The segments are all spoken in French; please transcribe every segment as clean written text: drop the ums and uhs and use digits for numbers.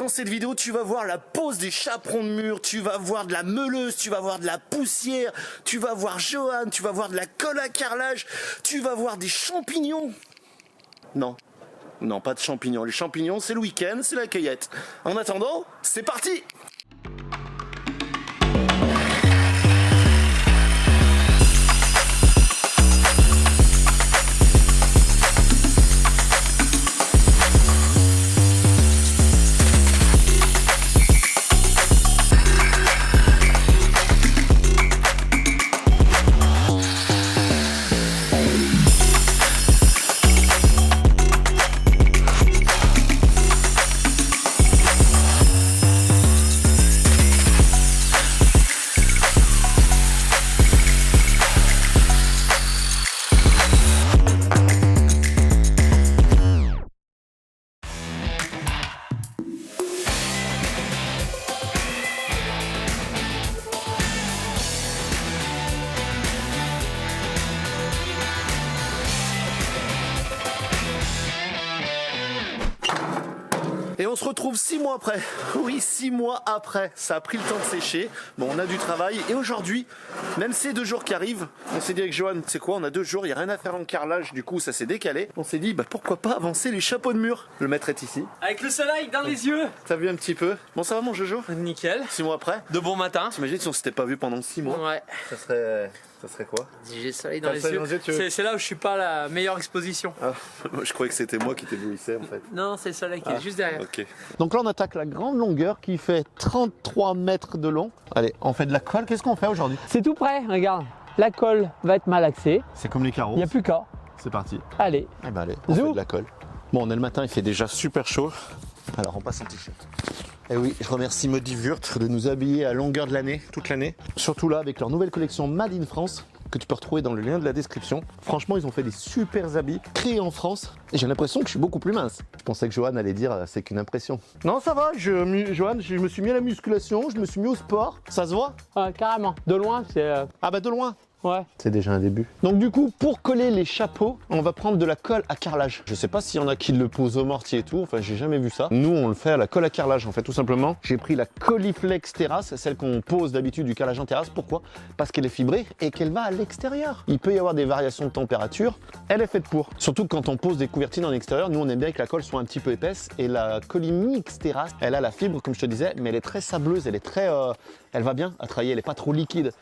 Dans cette vidéo, tu vas voir la pose des chaperons de mur, tu vas voir de la meuleuse, tu vas voir de la poussière, tu vas voir Johan, tu vas voir de la colle à carrelage, tu vas voir des champignons. Non, pas de champignons. Les champignons, c'est le week-end, c'est la cueillette. En attendant, c'est parti! Et on se retrouve 6 mois après. Oui, 6 mois après. Ça a pris le temps de sécher. Bon, on a du travail. Et aujourd'hui, même ces 2 jours qui arrivent, on s'est dit avec Johan, tu sais quoi, on a 2 jours, il n'y a rien à faire en carrelage. Du coup, ça s'est décalé. On s'est dit, pourquoi pas avancer les chapeaux de mur. Le maître est ici. Avec le soleil dans les yeux. T'as vu un petit peu? Bon, ça va mon Jojo? Nickel. 6 mois après. De bon matin. T'imagines si on s'était pas vu pendant 6 mois? Ouais. Ça serait quoi? J'ai le soleil dans les yeux. C'est là où je suis pas la meilleure exposition. Ah, je croyais que c'était moi qui t'éblouissais en fait. Non, c'est le soleil qui est juste derrière. Ok. Donc là on attaque la grande longueur qui fait 33 mètres de long. Allez, on fait de la colle. Qu'est-ce qu'on fait aujourd'hui? C'est tout prêt, regarde. La colle va être malaxée. C'est comme les carreaux. Il n'y a plus qu'à. C'est parti. Allez. Eh ben allez, on fait de la colle. Bon, on est le matin, il fait déjà super chaud. Alors on passe en t-shirt. Et oui, je remercie Modivurt de nous habiller à longueur de l'année, toute l'année. Surtout là avec leur nouvelle collection Made in France que tu peux retrouver dans le lien de la description. Franchement, ils ont fait des super habits créés en France et j'ai l'impression que je suis beaucoup plus mince. Je pensais que Johan allait dire c'est qu'une impression. Non, ça va, Johan, je me suis mis à la musculation, je me suis mis au sport. Ça se voit? Carrément. De loin, c'est... Ah bah de loin. Ouais. C'est déjà un début. Donc du coup, pour coller les chapeaux, on va prendre de la colle à carrelage. Je sais pas s'il y en a qui le posent au mortier et tout, enfin j'ai jamais vu ça. Nous, on le fait à la colle à carrelage en fait, tout simplement. J'ai pris la Coliflex Terrasse, celle qu'on pose d'habitude du carrelage en terrasse. Pourquoi? Parce qu'elle est fibrée et qu'elle va à l'extérieur. Il peut y avoir des variations de température, elle est faite pour. Surtout quand on pose des couvertines en extérieur, nous on aime bien que la colle soit un petit peu épaisse et la Colimix Terrasse, elle a la fibre comme je te disais, mais elle est très sableuse, elle est très... elle va bien à travailler, elle est pas trop liquide.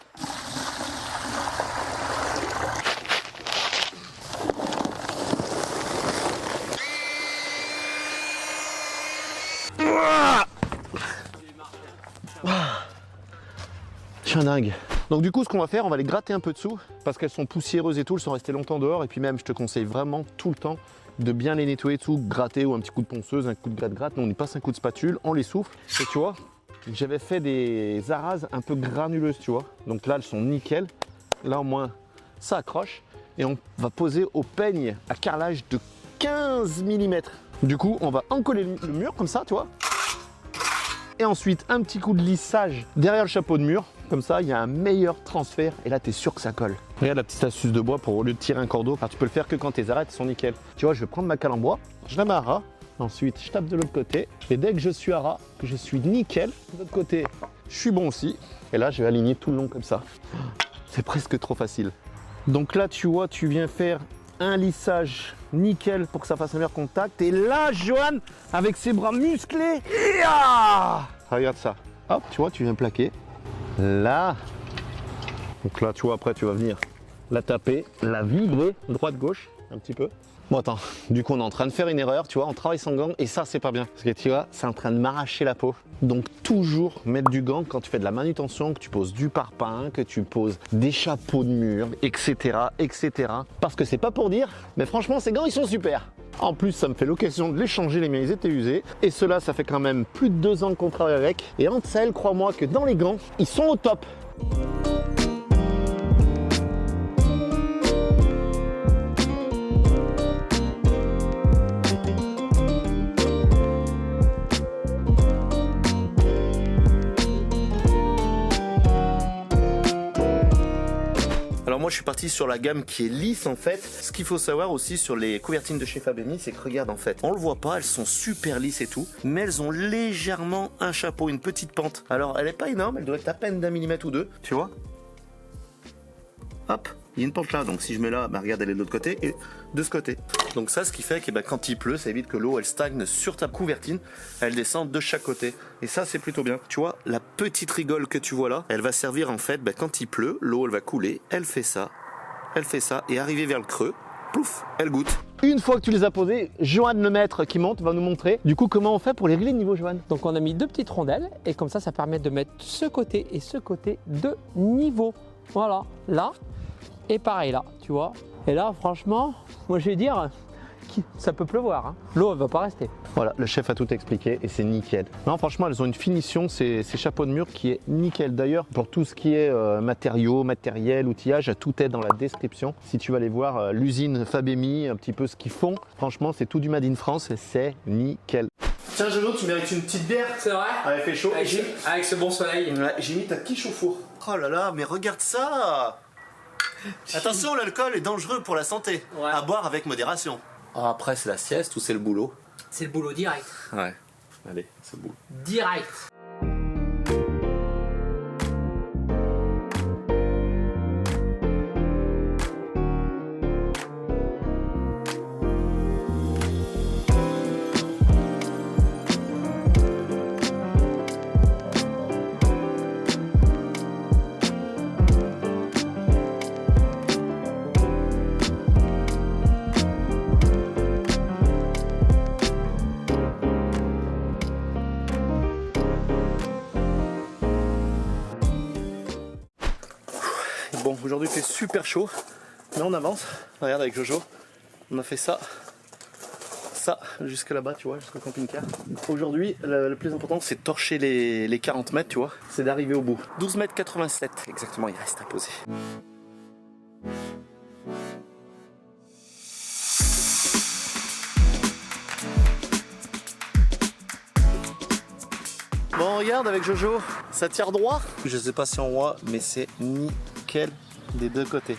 Je suis un dingue. Donc du coup ce qu'on va faire, on va les gratter un peu dessous parce qu'elles sont poussiéreuses et tout, elles sont restées longtemps dehors et puis même je te conseille vraiment tout le temps de bien les nettoyer dessous, gratter ou un petit coup de ponceuse, un coup de gratte-gratte, on y passe un coup de spatule, on les souffle et tu vois, j'avais fait des arases un peu granuleuses tu vois, donc là elles sont nickel, là au moins ça accroche et on va poser au peigne à carrelage de 15 mm. Du coup on va encoller le mur comme ça tu vois. Et ensuite, un petit coup de lissage derrière le chapeau de mur. Comme ça, il y a un meilleur transfert et là, tu es sûr que ça colle. Regarde la petite astuce de bois pour au lieu de tirer un cordeau. Alors, tu peux le faire que quand tes arêtes sont nickel. Tu vois, je vais prendre ma cale en bois, je la mets à ras. Ensuite, je tape de l'autre côté. Et dès que je suis à ras, que je suis nickel, de l'autre côté, je suis bon aussi. Et là, je vais aligner tout le long comme ça. C'est presque trop facile. Donc là, tu vois, tu viens faire un lissage nickel pour que ça fasse un meilleur contact. Et là, Johan, avec ses bras musclés, regarde ça. Hop, tu vois, tu viens plaquer. Là. Donc là, tu vois, après, tu vas venir la taper, la vibrer, droite-gauche, un petit peu. Bon, attends, du coup, on est en train de faire une erreur, tu vois, on travaille sans gants et ça, c'est pas bien. Parce que tu vois, c'est en train de m'arracher la peau. Donc, toujours mettre du gant quand tu fais de la manutention, que tu poses du parpaing, que tu poses des chapeaux de mur, etc., etc. Parce que c'est pas pour dire, mais franchement, ces gants, ils sont super. En plus, ça me fait l'occasion de les changer, les miens, ils étaient usés. Et ceux-là, ça fait quand même plus de 2 ans qu'on travaille avec. Et Ansel, crois-moi que dans les gants, ils sont au top. moi je suis parti sur la gamme qui est lisse en fait. Ce qu'il faut savoir aussi sur les couvertines de chez Fabemi, c'est que regarde en fait, on le voit pas, elles sont super lisses et tout, mais elles ont légèrement un chapeau, une petite pente. Alors elle est pas énorme, elle doit être à peine d'1 millimètre ou 2, tu vois. Hop, il y a une pente là, donc si je mets là, bah regarde, elle est de l'autre côté et de ce côté. Donc ça, ce qui fait que bah, quand il pleut, ça évite que l'eau elle stagne sur ta couvertine, elle descend de chaque côté. Et ça, c'est plutôt bien. Tu vois, la petite rigole que tu vois là, elle va servir en fait, bah, quand il pleut, l'eau elle va couler, elle fait ça, et arriver vers le creux, plouf, elle goûte. Une fois que tu les as posés, Johan le maître qui monte va nous montrer du coup comment on fait pour les régler de niveau, Johan. Donc on a mis 2 petites rondelles et comme ça permet de mettre ce côté et ce côté de niveau. Voilà, là et pareil là, tu vois. Et là franchement, moi je vais dire, ça peut pleuvoir, hein. L'eau elle va pas rester. Voilà, le chef a tout expliqué et c'est nickel. Non, franchement, elles ont une finition, ces chapeaux de mur qui est nickel. D'ailleurs, pour tout ce qui est matériaux, matériel, outillage, tout est dans la description. Si tu vas aller voir l'usine Fabemi, un petit peu ce qu'ils font, franchement, c'est tout du Made in France et c'est nickel. Tiens, Jono, tu mérites une petite bière. C'est vrai? Ah, il fait chaud. Avec ce bon soleil. Ouais, j'ai mis ta quiche au four. Oh là là, mais regarde ça! Attention, l'alcool est dangereux pour la santé. Ouais. À boire avec modération. Ah, après, c'est la sieste ou c'est le boulot? C'est le boulot direct. Ouais. Allez, c'est le boulot. Direct. Bon, aujourd'hui c'est super chaud, mais on avance. Regarde avec Jojo, on a fait ça, jusque là-bas, tu vois, jusqu'au camping-car. Aujourd'hui, le plus important, c'est de torcher les 40 mètres, tu vois, c'est d'arriver au bout. 12 mètres 87, exactement, il reste à poser. Bon, regarde avec Jojo, ça tire droit. Je sais pas si on voit, mais c'est nickel des deux côtés.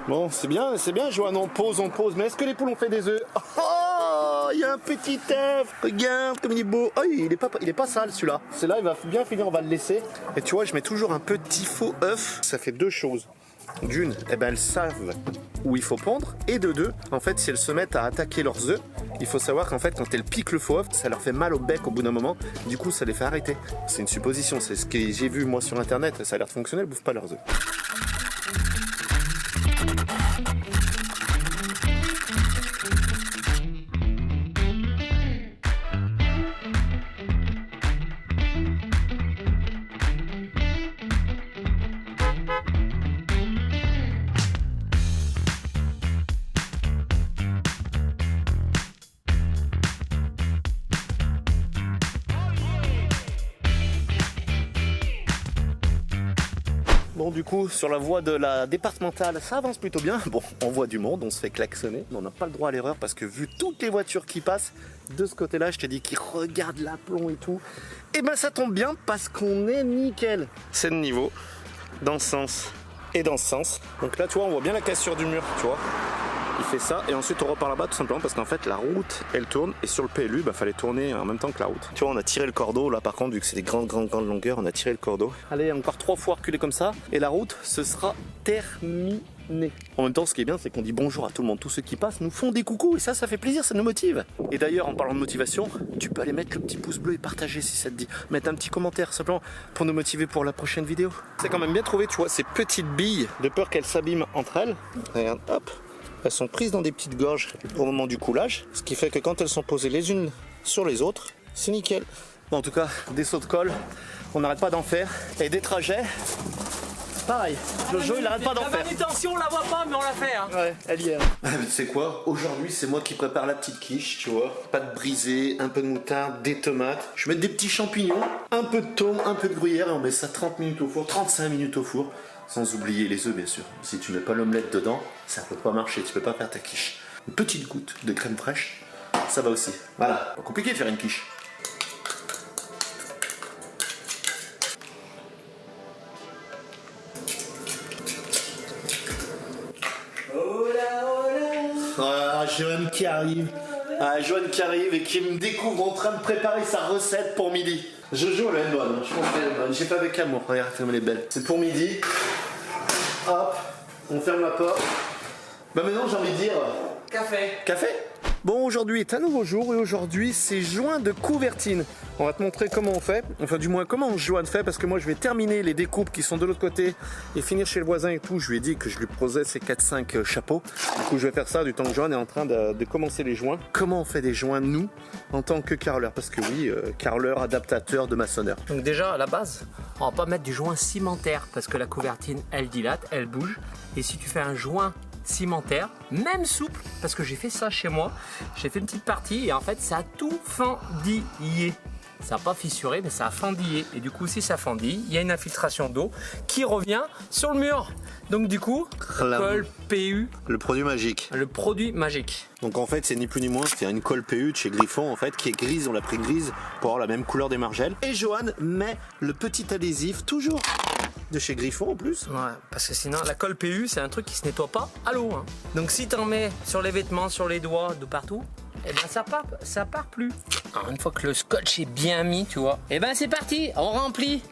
Bon, c'est bien, Johan, on pose, mais est-ce que les poules ont fait des œufs? Oh, il y a un petit œuf, regarde comme il est beau. Oh, il est pas sale celui-là. Celui-là, il va bien finir, on va le laisser. Et tu vois, je mets toujours un petit faux œuf. Ça fait deux choses. D'une, eh ben, elles savent où il faut pondre. Et de deux, en fait, si elles se mettent à attaquer leurs œufs, il faut savoir qu'en fait, quand elles piquent le faux œuf, ça leur fait mal au bec au bout d'un moment. Du coup, ça les fait arrêter. C'est une supposition, c'est ce que j'ai vu moi sur internet. Ça a l'air de fonctionner, elles bouffent pas leurs œufs. Bon, du coup, sur la voie de la départementale, ça avance plutôt bien. Bon, on voit du monde, on se fait klaxonner, mais on n'a pas le droit à l'erreur parce que vu toutes les voitures qui passent de ce côté-là, je te dis qu'ils regardent l'aplomb et tout. Et ben ça tombe bien parce qu'on est nickel. C'est le niveau, dans ce sens et dans ce sens. Donc là, tu vois, on voit bien la cassure du mur, tu vois. Il fait ça et ensuite on repart là-bas tout simplement parce qu'en fait la route elle tourne et sur le PLU bah fallait tourner en même temps que la route. Tu vois, on a tiré le cordeau là par contre, vu que c'est des grandes longueurs, on a tiré le cordeau. Allez, encore 3 fois reculer comme ça et la route ce sera terminée. En même temps, ce qui est bien, c'est qu'on dit bonjour à tout le monde. Tous ceux qui passent nous font des coucous et ça fait plaisir, ça nous motive. Et d'ailleurs, en parlant de motivation, tu peux aller mettre le petit pouce bleu et partager si ça te dit. Mettre un petit commentaire simplement pour nous motiver pour la prochaine vidéo. C'est quand même bien trouvé, tu vois, ces petites billes de peur qu'elles s'abîment entre elles. Regarde, hop. Elles sont prises dans des petites gorges au moment du coulage, ce qui fait que quand elles sont posées les unes sur les autres, c'est nickel. Bon, en tout cas, des sauts de colle, on n'arrête pas d'en faire. Et des trajets, pareil. Jojo, il arrête pas d'en La faire. manutention, on la voit pas, mais on la fait. Hein. Ouais, elle y est. Tu sais quoi? Aujourd'hui, c'est moi qui prépare la petite quiche, tu vois. Pâte brisée, un peu de moutarde, des tomates. Je vais mettre des petits champignons, un peu de thon, un peu de gruyère et on met ça 30 minutes au four, 35 minutes au four. Sans oublier les œufs, bien sûr. Si tu mets pas l'omelette dedans, ça peut pas marcher, tu peux pas faire ta quiche. Une petite goutte de crème fraîche, ça va aussi. Voilà, pas compliqué de faire une quiche. Ah, Johan qui arrive. Ah, Johan qui arrive et qui me découvre en train de préparer sa recette pour midi. Jojo, elle est bonne, hein. Je pense qu'elle est bonne. J'ai fait avec amour, regarde comme elle est belle. C'est pour midi. Hop, on ferme la porte. Bah maintenant j'ai envie de dire... Café. Café? Bon, aujourd'hui est un nouveau jour et aujourd'hui c'est joint de couvertine. On va te montrer comment on fait, enfin du moins comment Johan fait parce que moi je vais terminer les découpes qui sont de l'autre côté et finir chez le voisin et tout. Je lui ai dit que je lui posais ces 4-5 chapeaux. Du coup je vais faire ça du temps que Johan est en train de commencer les joints. Comment on fait des joints nous en tant que carreleur? Parce que oui, carreleur, adaptateur de maçonneur. Donc déjà, à la base, on va pas mettre du joint cimentaire parce que la couvertine, elle dilate, elle bouge. Et si tu fais un joint cimentaire, même souple, parce que j'ai fait ça chez moi, j'ai fait une petite partie et en fait ça a tout fendillé. Ça n'a pas fissuré mais ça a fendillé et du coup si ça fendille, il y a une infiltration d'eau qui revient sur le mur. Donc du coup, colle PU, Le produit magique. le produit magique. Donc en fait c'est ni plus ni moins, c'est une colle PU de chez Griffon en fait qui est grise, on l'a pris grise pour avoir la même couleur des margelles. Et Johan met le petit adhésif toujours de chez Griffon en plus. Ouais, parce que sinon la colle PU c'est un truc qui se nettoie pas à l'eau. Hein. Donc si t'en mets sur les vêtements, sur les doigts, de partout, et ben ça part plus. Alors, une fois que le scotch est bien mis, tu vois, et ben c'est parti, on remplit.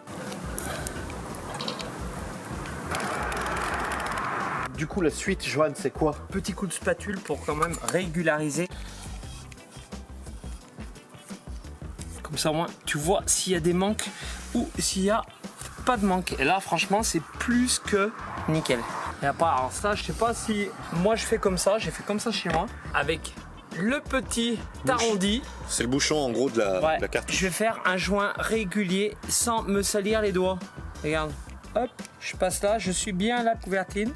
Du coup la suite Johan c'est quoi? Petit coup de spatule pour quand même régulariser. Comme ça au moins tu vois s'il y a des manques ou s'il y a pas de manque. Et là franchement c'est plus que nickel. Et après alors ça je sais pas si moi je fais comme ça, j'ai fait comme ça chez moi avec le petit arrondi. C'est le bouchon en gros de la carte. Je vais faire un joint régulier sans me salir les doigts. Regarde, hop, je passe là, je suis bien la couvertine.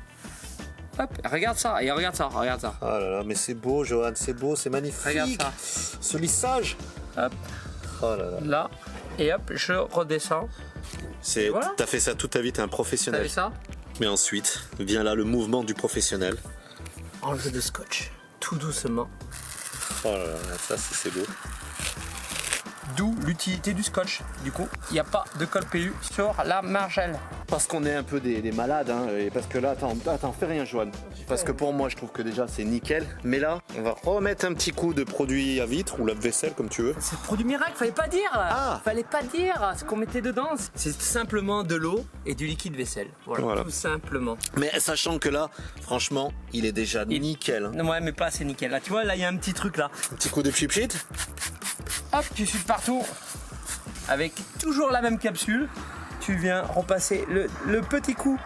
Hop, regarde ça, et regarde ça, regarde ça. Oh là là, mais c'est beau Johan, c'est beau, c'est magnifique. Regarde ça. Ce lissage. Hop, Oh là là. là, et hop, je redescends. Voilà. T'as fait ça toute ta vie, t'es un T'as professionnel. vu ça? Mais ensuite, vient là le mouvement du professionnel. Enlever le scotch, tout doucement. Oh là là, ça c'est beau. D'où l'utilité du scotch. Du coup, il n'y a pas de colle PU sur la margelle. Parce qu'on est un peu des malades, hein, et parce que là, attends, fais rien Johan. Parce que pour moi, je trouve que déjà c'est nickel. Mais là, on va remettre un petit coup de produit à vitre ou lave-vaisselle comme tu veux. C'est le produit miracle, fallait pas dire. Ah. Fallait pas dire ce qu'on mettait dedans. C'est simplement de l'eau et du liquide vaisselle. Voilà. Tout simplement. Mais sachant que là, franchement, il est déjà nickel. Hein. Ouais, mais pas assez nickel. Là, tu vois, là, il y a un petit truc là. Un petit coup de chip sheet. Hop, tu suis partout. Avec toujours la même capsule. Tu viens repasser le petit coup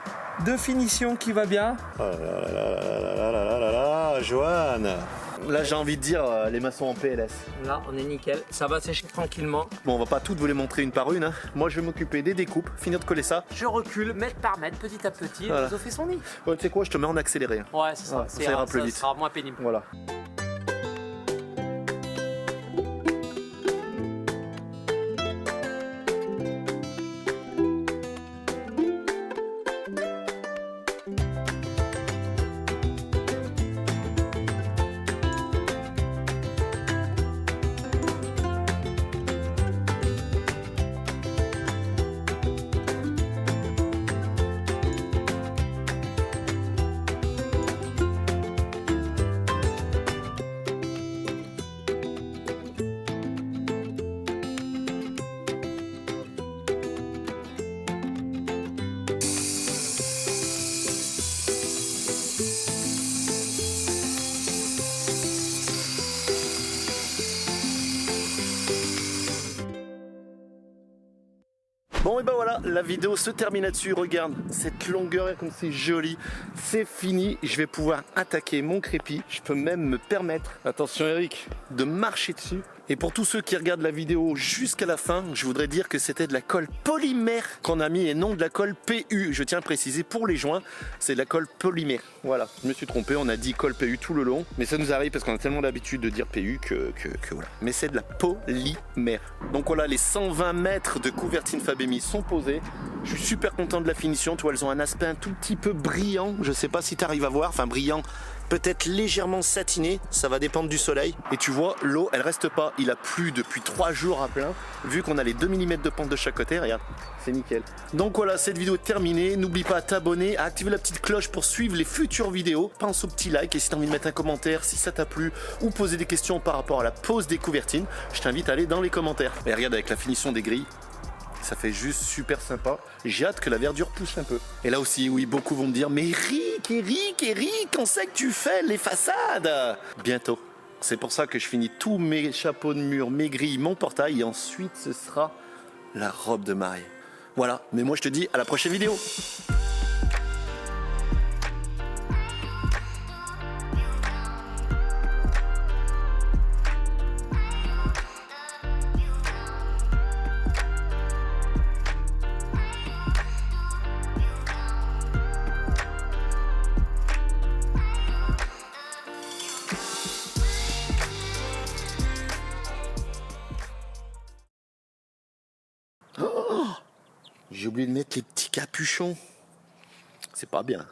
de finition qui va bien. Oh là là là là là là là là, Johan. Là, j'ai envie de dire les maçons en PLS. Là, on est nickel. Ça va sécher tranquillement. Bon, on va pas toutes vous les montrer une par une. Hein. Moi, je vais m'occuper des découpes, finir de coller ça. Je recule mètre par mètre, petit à petit. Voilà. Et l'oiseau fait son nid. Ouais, tu sais quoi, je te mets en accéléré. Hein. Ouais, c'est ça. Ouais, ça ira plus vite. Ça sera moins pénible. Voilà. Bon et ben voilà, la vidéo se termine là-dessus. Regarde cette longueur comme c'est joli. C'est fini, je vais pouvoir attaquer mon crépi. Je peux même me permettre, attention Eric, de marcher dessus Et pour tous ceux qui regardent la vidéo jusqu'à la fin, je voudrais dire que c'était de la colle polymère qu'on a mis et non de la colle PU. Je tiens à préciser pour les joints, c'est de la colle polymère. Voilà, je me suis trompé, on a dit colle PU tout le long. Mais ça nous arrive parce qu'on a tellement l'habitude de dire PU que voilà. Mais c'est de la polymère. Donc voilà, les 120 mètres de couvertine Fabemi sont posés. Je suis super content de la finition. Tu vois, elles ont un aspect un tout petit peu brillant. Je sais pas si tu arrives à voir, enfin brillant. Peut-être légèrement satiné, ça va dépendre du soleil. Et tu vois, l'eau, elle reste pas. Il a plu depuis 3 jours à plein. Vu qu'on a les 2 mm de pente de chaque côté, regarde, c'est nickel. Donc voilà, cette vidéo est terminée. N'oublie pas à t'abonner, à activer la petite cloche pour suivre les futures vidéos. Pense au petit like et si tu as envie de mettre un commentaire, si ça t'a plu, ou poser des questions par rapport à la pose des couvertines, je t'invite à aller dans les commentaires. Et regarde avec la finition des grilles. Ça fait juste super sympa. J'ai hâte que la verdure pousse un peu. Et là aussi, oui, beaucoup vont me dire « Mais Eric, quand c'est que tu fais les façades ?» Bientôt. C'est pour ça que je finis tous mes chapeaux de mur, mes grilles, mon portail. Et ensuite, ce sera la robe de mariée. Voilà. Mais moi, je te dis à la prochaine vidéo. J'ai oublié de mettre les petits capuchons. C'est pas bien.